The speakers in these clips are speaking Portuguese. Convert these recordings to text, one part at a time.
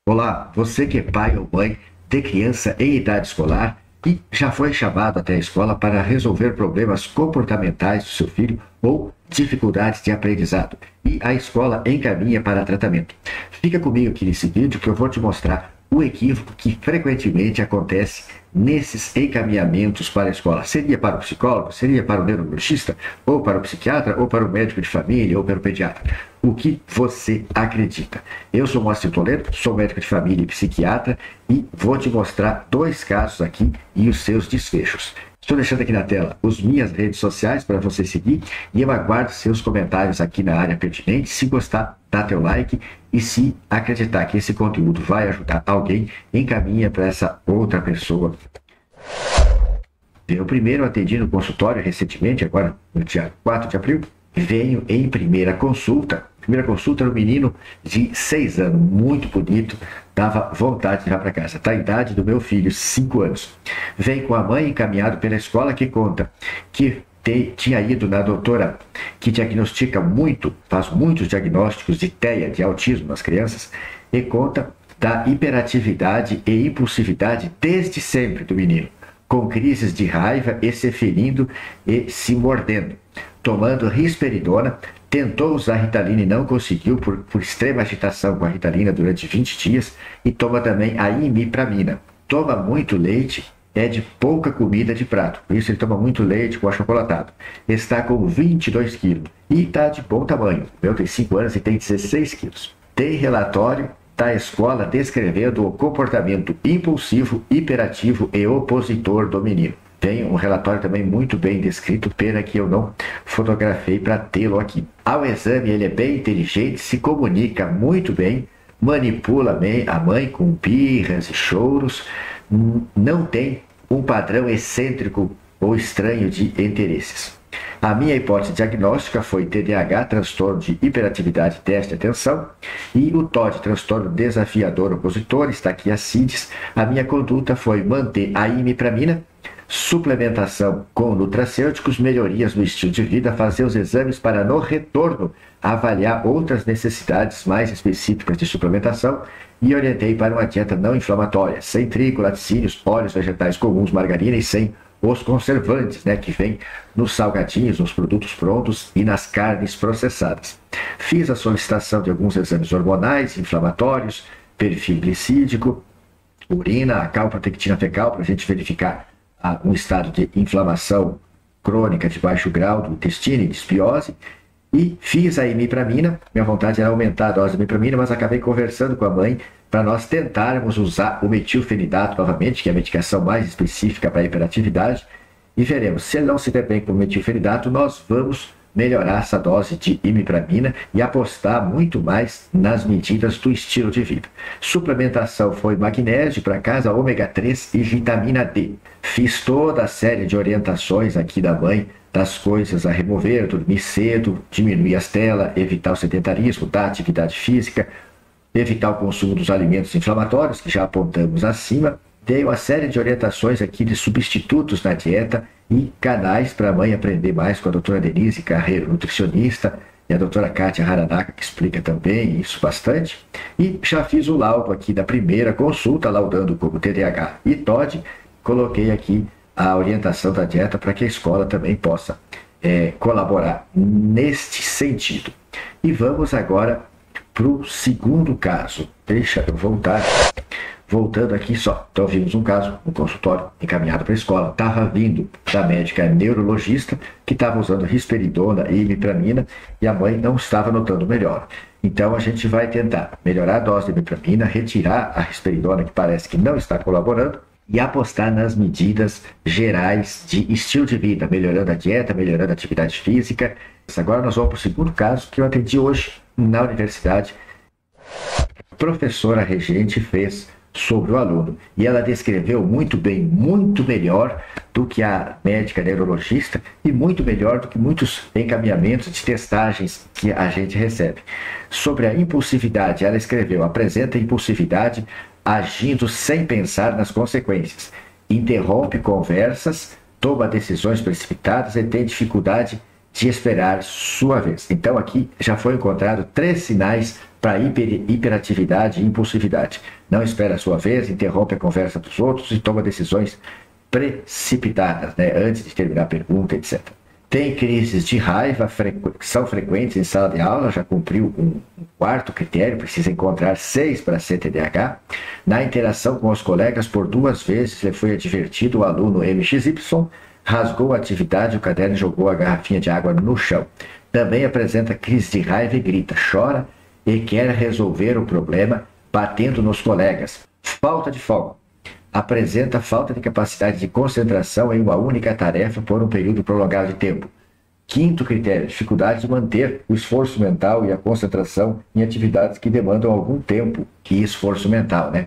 Olá, você que é pai ou mãe de criança em idade escolar e já foi chamado até a escola para resolver problemas comportamentais do seu filho ou dificuldades de aprendizado e a escola encaminha para tratamento. Fica comigo aqui nesse vídeo que eu vou te mostrar o equívoco que frequentemente acontece nesses encaminhamentos para a escola. Seria para o psicólogo, seria para o neurologista, ou para o psiquiatra, ou para o médico de família, ou para o pediatra. O que você acredita? Eu sou Moacir Toledo, sou médico de família e psiquiatra e vou te mostrar dois casos aqui e os seus desfechos. Estou deixando aqui na tela as minhas redes sociais para você seguir e eu aguardo seus comentários aqui na área pertinente. Se gostar, dá teu like e se acreditar que esse conteúdo vai ajudar alguém, encaminha para essa outra pessoa. Eu primeiro atendi no consultório recentemente, agora no dia 4 de abril, venho em primeira consulta. Primeira consulta era um menino de 6 anos, muito bonito, dava vontade de ir para casa. Está a idade do meu filho, 5 anos. Vem com a mãe encaminhado pela escola que conta que tinha ido na doutora que diagnostica muito, faz muitos diagnósticos de TEA, de autismo nas crianças, e conta da hiperatividade e impulsividade desde sempre do menino, com crises de raiva e se ferindo e se mordendo. Tomando risperidona, tentou usar Ritalina e não conseguiu por extrema agitação com a Ritalina durante 20 dias e toma também a imipramina. Toma muito leite, é de pouca comida de prato, por isso ele toma muito leite com achocolatado. Está com 22 quilos e está de bom tamanho. O meu tem 5 anos e tem 16 quilos. Tem relatório da escola descrevendo o comportamento impulsivo, hiperativo e opositor do menino. Tem um relatório também muito bem descrito, pena que eu não fotografei para tê-lo aqui. Ao exame ele é bem inteligente, se comunica muito bem, manipula a mãe com birras e choros, não tem um padrão excêntrico ou estranho de interesses. A minha hipótese diagnóstica foi TDAH, transtorno de hiperatividade, déficit de atenção, e o TOD, transtorno desafiador opositor, está aqui a CIDS. A minha conduta foi manter a imipramina, suplementação com nutracêuticos, melhorias no estilo de vida, fazer os exames para no retorno avaliar outras necessidades mais específicas de suplementação e orientei para uma dieta não inflamatória, sem trigo, laticínios, óleos vegetais comuns, margarina e sem os conservantes, que vem nos salgadinhos, nos produtos prontos e nas carnes processadas. Fiz a solicitação de alguns exames hormonais, inflamatórios, perfil glicídico, urina, a calprotectina fecal, para a gente verificar um estado de inflamação crônica de baixo grau do intestino e disbiose, e fiz a imipramina. Minha vontade era aumentar a dose de imipramina, mas acabei conversando com a mãe para nós tentarmos usar o metilfenidato novamente, que é a medicação mais específica para a hiperatividade, e veremos. Se ele não se der bem com o metilfenidato, nós vamos melhorar essa dose de imipramina e apostar muito mais nas medidas do estilo de vida. Suplementação foi magnésio para casa, ômega 3 e vitamina D. Fiz toda a série de orientações aqui da mãe, das coisas a remover, dormir cedo, diminuir as telas, evitar o sedentarismo, dar atividade física, evitar o consumo dos alimentos inflamatórios, que já apontamos acima. Dei uma série de orientações aqui de substitutos na dieta e canais para a mãe aprender mais com a doutora Denise Carreiro, nutricionista, e a doutora Kátia Haranaka, que explica também isso bastante. E já fiz o laudo aqui da primeira consulta, laudando como TDAH e TOD. Coloquei aqui a orientação da dieta para que a escola também possa colaborar neste sentido. E vamos agora para o segundo caso. Deixa eu voltar. Voltando aqui só, então vimos um caso, um consultório encaminhado para a escola, estava vindo da médica neurologista que estava usando risperidona e imipramina e a mãe não estava notando melhor. Então a gente vai tentar melhorar a dose de imipramina, retirar a risperidona que parece que não está colaborando e apostar nas medidas gerais de estilo de vida, melhorando a dieta, melhorando a atividade física. Agora nós vamos para o segundo caso que eu atendi hoje na universidade. A professora regente fez sobre o aluno e ela descreveu muito bem, muito melhor do que a médica neurologista e muito melhor do que muitos encaminhamentos de testagens que a gente recebe. Sobre a impulsividade, ela escreveu: apresenta impulsividade agindo sem pensar nas consequências, interrompe conversas, toma decisões precipitadas e tem dificuldade de esperar sua vez. Então aqui já foi encontrado 3 sinais para hiperatividade e impulsividade. Não espera a sua vez, interrompe a conversa dos outros e toma decisões precipitadas, né, antes de terminar a pergunta, etc. Tem crises de raiva, são frequentes em sala de aula, já cumpriu um quarto critério, precisa encontrar 6 para ser TDAH. Na interação com os colegas, por 2 vezes lhe foi advertido o aluno MXY, rasgou a atividade, o caderno e jogou a garrafinha de água no chão. Também apresenta crise de raiva e grita, chora e quer resolver o problema batendo nos colegas. Falta de foco. Apresenta falta de capacidade de concentração em uma única tarefa por um período prolongado de tempo. Quinto critério, dificuldade de manter o esforço mental e a concentração em atividades que demandam algum tempo e esforço mental, né?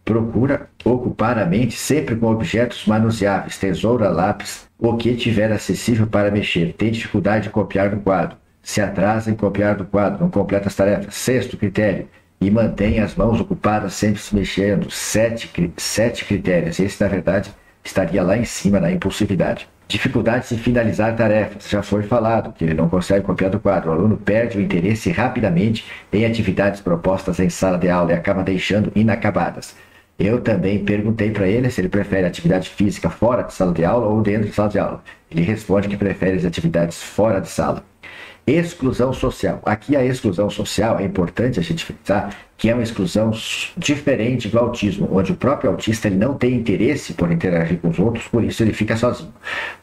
Procura ocupar a mente sempre com objetos manuseáveis, tesoura, lápis, o que tiver acessível para mexer. Tem dificuldade de copiar no quadro. Se atrasa em copiar do quadro, não completa as tarefas. Sexto critério, e mantém as mãos ocupadas sempre se mexendo. Sete critérios. Esse, na verdade, estaria lá em cima na impulsividade. Dificuldades em finalizar tarefas. Já foi falado que ele não consegue copiar do quadro. O aluno perde o interesse rapidamente em atividades propostas em sala de aula e acaba deixando inacabadas. Eu também perguntei para ele se ele prefere atividade física fora de sala de aula ou dentro de sala de aula. Ele responde que prefere as atividades fora de sala. Exclusão social. Aqui a exclusão social, é importante a gente frisar, que é uma exclusão diferente do autismo, onde o próprio autista ele não tem interesse por interagir com os outros, por isso ele fica sozinho.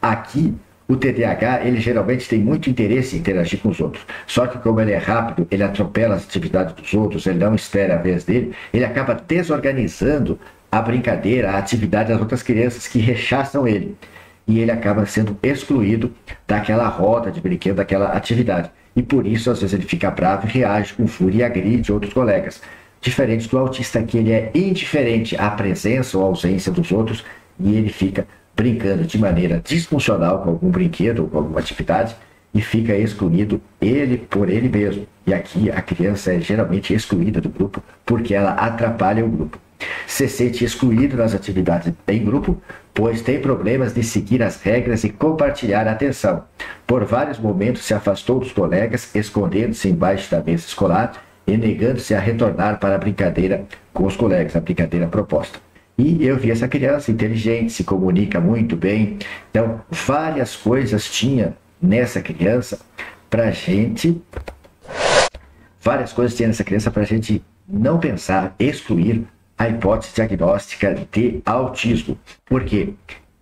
Aqui, o TDAH, ele geralmente tem muito interesse em interagir com os outros. Só que como ele é rápido, ele atropela as atividades dos outros, ele não espera a vez dele, ele acaba desorganizando a brincadeira, a atividade das outras crianças que rechaçam ele. E ele acaba sendo excluído daquela roda de brinquedo, daquela atividade. E por isso, às vezes, ele fica bravo e reage com fúria e agride outros colegas. Diferente do autista, que ele é indiferente à presença ou ausência dos outros e ele fica brincando de maneira disfuncional com algum brinquedo ou com alguma atividade e fica excluído ele por ele mesmo. E aqui a criança é geralmente excluída do grupo porque ela atrapalha o grupo. Se sente excluído nas atividades em grupo, pois tem problemas de seguir as regras e compartilhar a atenção. Por vários momentos se afastou dos colegas, escondendo-se embaixo da mesa escolar e negando-se a retornar para a brincadeira com os colegas, a brincadeira proposta. E eu vi essa criança inteligente, se comunica muito bem. Então, várias coisas tinha nessa criança para gente... Várias coisas tinha nessa criança para a gente não pensar, excluir a hipótese diagnóstica de autismo. Porque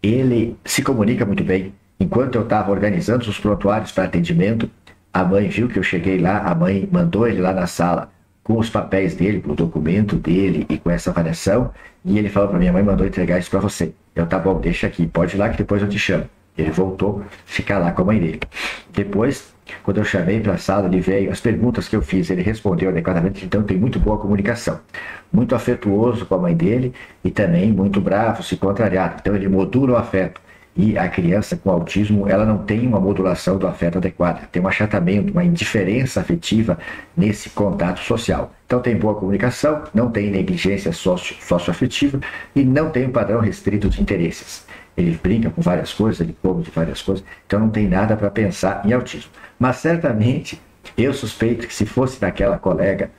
ele se comunica muito bem. Enquanto eu estava organizando os prontuários para atendimento, a mãe viu que eu cheguei lá, a mãe mandou ele lá na sala com os papéis dele, com o documento dele e com essa avaliação, e ele falou para minha mãe, mandou entregar isso para você. Eu, tá bom, deixa aqui, pode ir lá que depois eu te chamo. Ele voltou ficar lá com a mãe dele. Depois, quando eu chamei para a sala, ele veio, as perguntas que eu fiz, ele respondeu adequadamente, então tem muito boa comunicação. Muito afetuoso com a mãe dele e também muito bravo, se contrariado. Então ele modula o afeto. E a criança com autismo, ela não tem uma modulação do afeto adequada. Tem um achatamento, uma indiferença afetiva nesse contato social. Então tem boa comunicação, não tem negligência socioafetiva e não tem um padrão restrito de interesses. Ele brinca com várias coisas, ele come de várias coisas, então não tem nada para pensar em autismo. Mas certamente, eu suspeito que se fosse daquela colega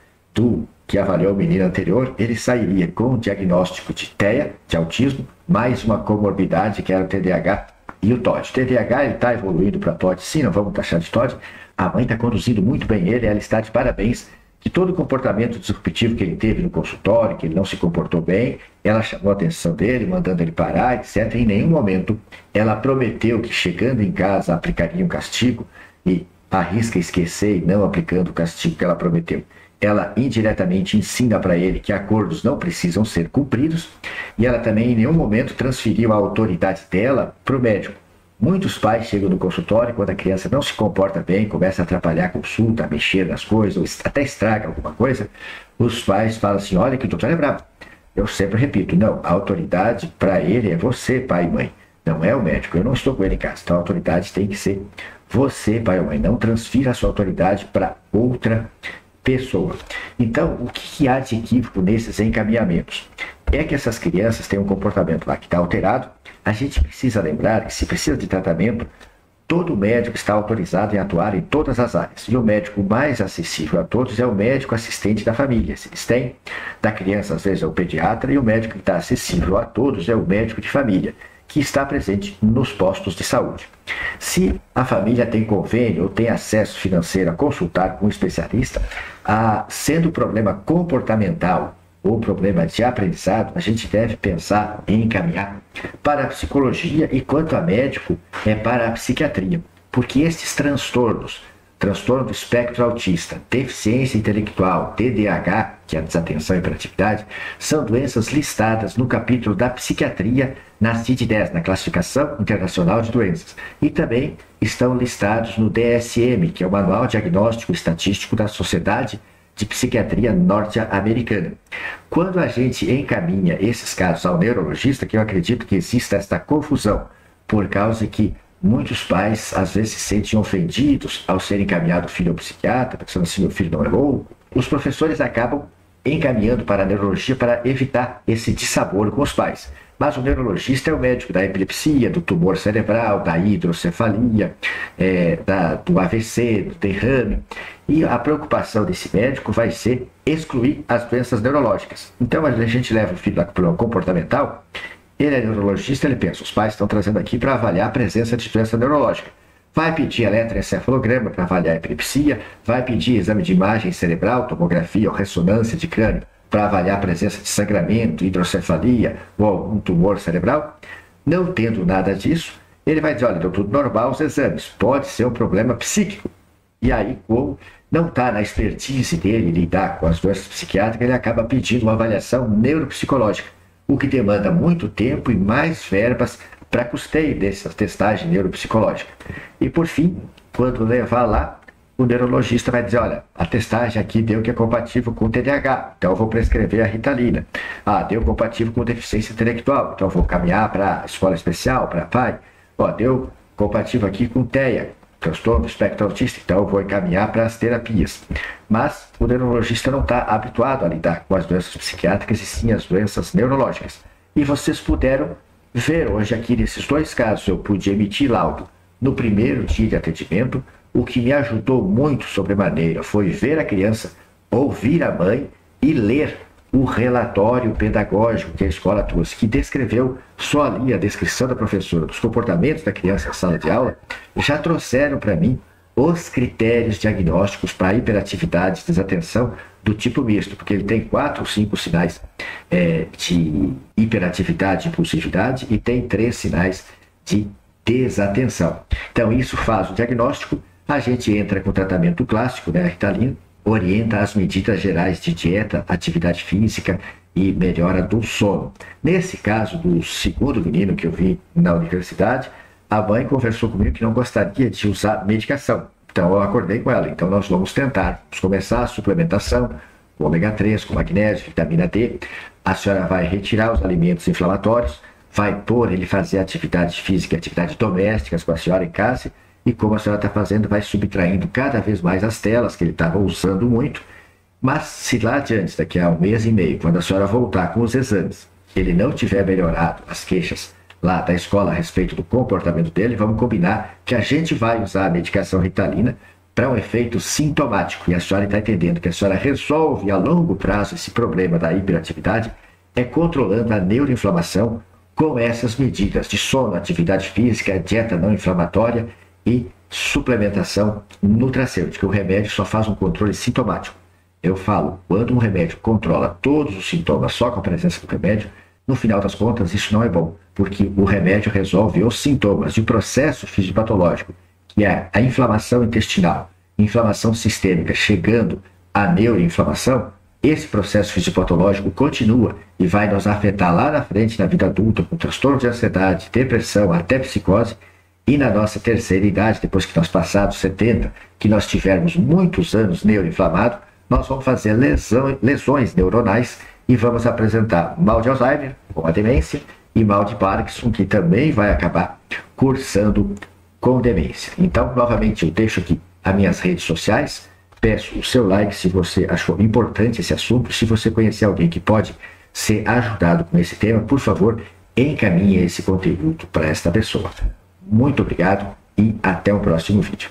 que avaliou o menino anterior, ele sairia com um diagnóstico de TEA, de autismo, mais uma comorbidade que era o TDAH e o TOD. O TDAH está evoluindo para TOD, sim, não vamos taxar de TOD. A mãe está conduzindo muito bem ele, ela está de parabéns. Que todo o comportamento disruptivo que ele teve no consultório, que ele não se comportou bem, ela chamou a atenção dele, mandando ele parar, etc. Em nenhum momento ela prometeu que chegando em casa aplicaria um castigo e arrisca esquecer e não aplicando o castigo que ela prometeu. Ela indiretamente ensina para ele que acordos não precisam ser cumpridos e ela também em nenhum momento transferiu a autoridade dela para o médico. Muitos pais chegam no consultório quando a criança não se comporta bem, começa a atrapalhar a consulta, a mexer nas coisas, ou até estraga alguma coisa, os pais falam assim, olha que o doutor é bravo. Eu sempre repito, não, a autoridade para ele é você, pai e mãe, não é o médico, eu não estou com ele em casa, então a autoridade tem que ser você, pai ou mãe, não transfira a sua autoridade para outra pessoa. Então, o que há de equívoco nesses encaminhamentos? É que essas crianças têm um comportamento lá que está alterado. A gente precisa lembrar que se precisa de tratamento, todo médico está autorizado em atuar em todas as áreas. E o médico mais acessível a todos é o médico assistente da família. Se eles têm, da criança, às vezes é o pediatra, e o médico que está acessível a todos é o médico de família, que está presente nos postos de saúde. Se a família tem convênio ou tem acesso financeiro a consultar com um especialista, sendo problema comportamental ou problema de aprendizado, a gente deve pensar em encaminhar para a psicologia e, quanto a médico, para a psiquiatria. Porque esses transtornos, transtorno do espectro autista, deficiência intelectual, TDAH, que é a desatenção e hiperatividade, são doenças listadas no capítulo da psiquiatria na CID-10, na Classificação Internacional de Doenças. E também estão listados no DSM, que é o Manual Diagnóstico Estatístico da Sociedade de Psiquiatria Norte-Americana. Quando a gente encaminha esses casos ao neurologista, que eu acredito que exista esta confusão, por causa que muitos pais às vezes se sentem ofendidos ao ser encaminhado o filho ao psiquiatra, pensando assim, meu filho não é louco, os professores acabam encaminhando para a neurologia para evitar esse dissabor com os pais. Mas o neurologista é o médico da epilepsia, do tumor cerebral, da hidrocefalia, do AVC, do derrame. E a preocupação desse médico vai ser excluir as doenças neurológicas. Então a gente leva o filho lá para o problema comportamental, ele é neurologista, ele pensa, os pais estão trazendo aqui para avaliar a presença de doença neurológica. Vai pedir eletroencefalograma para avaliar a epilepsia, vai pedir exame de imagem cerebral, tomografia ou ressonância de crânio para avaliar a presença de sangramento, hidrocefalia ou algum tumor cerebral. Não tendo nada disso, ele vai dizer, olha, deu tudo normal os exames, pode ser um problema psíquico. E aí, como não está na expertise dele lidar com as doenças psiquiátricas, ele acaba pedindo uma avaliação neuropsicológica, o que demanda muito tempo e mais verbas para custeio dessa testagem neuropsicológica. E por fim, quando levar lá, o neurologista vai dizer, olha, a testagem aqui deu que é compatível com o TDAH, então eu vou prescrever a Ritalina. Deu compatível com deficiência intelectual, então eu vou caminhar para a escola especial, para a PAI. Deu compatível aqui com TEA, transtorno do espectro autista, então eu vou encaminhar para as terapias. Mas o neurologista não está habituado a lidar com as doenças psiquiátricas e sim as doenças neurológicas. E vocês puderam ver hoje aqui nesses dois casos, eu pude emitir laudo no primeiro dia de atendimento. O que me ajudou muito sobremaneira foi ver a criança, ouvir a mãe e ler o relatório pedagógico que a escola trouxe, que descreveu só ali a descrição da professora dos comportamentos da criança na sala de aula, já trouxeram para mim os critérios diagnósticos para hiperatividade e desatenção do tipo misto, porque ele tem 4 ou 5 sinais de hiperatividade e impulsividade e tem 3 sinais de desatenção. Então isso faz o diagnóstico, a gente entra com o tratamento clássico, né, a Ritalina, orienta as medidas gerais de dieta, atividade física e melhora do sono. Nesse caso do segundo menino que eu vi na universidade, a mãe conversou comigo que não gostaria de usar medicação. Então eu acordei com ela. Então nós vamos tentar. Vamos começar a suplementação com ômega 3, com magnésio, vitamina D. A senhora vai retirar os alimentos inflamatórios, vai pôr ele fazer atividade física e atividades domésticas com a senhora em casa. E como a senhora está fazendo, vai subtraindo cada vez mais as telas que ele estava usando muito. Mas se lá adiante, daqui a 1 mês e meio, quando a senhora voltar com os exames, ele não tiver melhorado as queixas lá da escola a respeito do comportamento dele, vamos combinar que a gente vai usar a medicação Ritalina para um efeito sintomático. E a senhora está entendendo que a senhora resolve a longo prazo esse problema da hiperatividade controlando a neuroinflamação com essas medidas de sono, atividade física, dieta não inflamatória e suplementação nutracêutica. O remédio só faz um controle sintomático. Eu falo, quando um remédio controla todos os sintomas só com a presença do remédio, no final das contas isso não é bom, porque o remédio resolve os sintomas de processo fisiopatológico, que é a inflamação intestinal, inflamação sistêmica, chegando à neuroinflamação. Esse processo fisiopatológico continua e vai nos afetar lá na frente, na vida adulta, com transtorno de ansiedade, depressão, até psicose. E na nossa terceira idade, depois que nós passarmos 70, que nós tivermos muitos anos neuroinflamado, nós vamos fazer lesões neuronais e vamos apresentar mal de Alzheimer, com a demência, e mal de Parkinson, que também vai acabar cursando com demência. Então, novamente, eu deixo aqui as minhas redes sociais, peço o seu like se você achou importante esse assunto, se você conhecer alguém que pode ser ajudado com esse tema, por favor, encaminhe esse conteúdo para esta pessoa. Muito obrigado e até o próximo vídeo.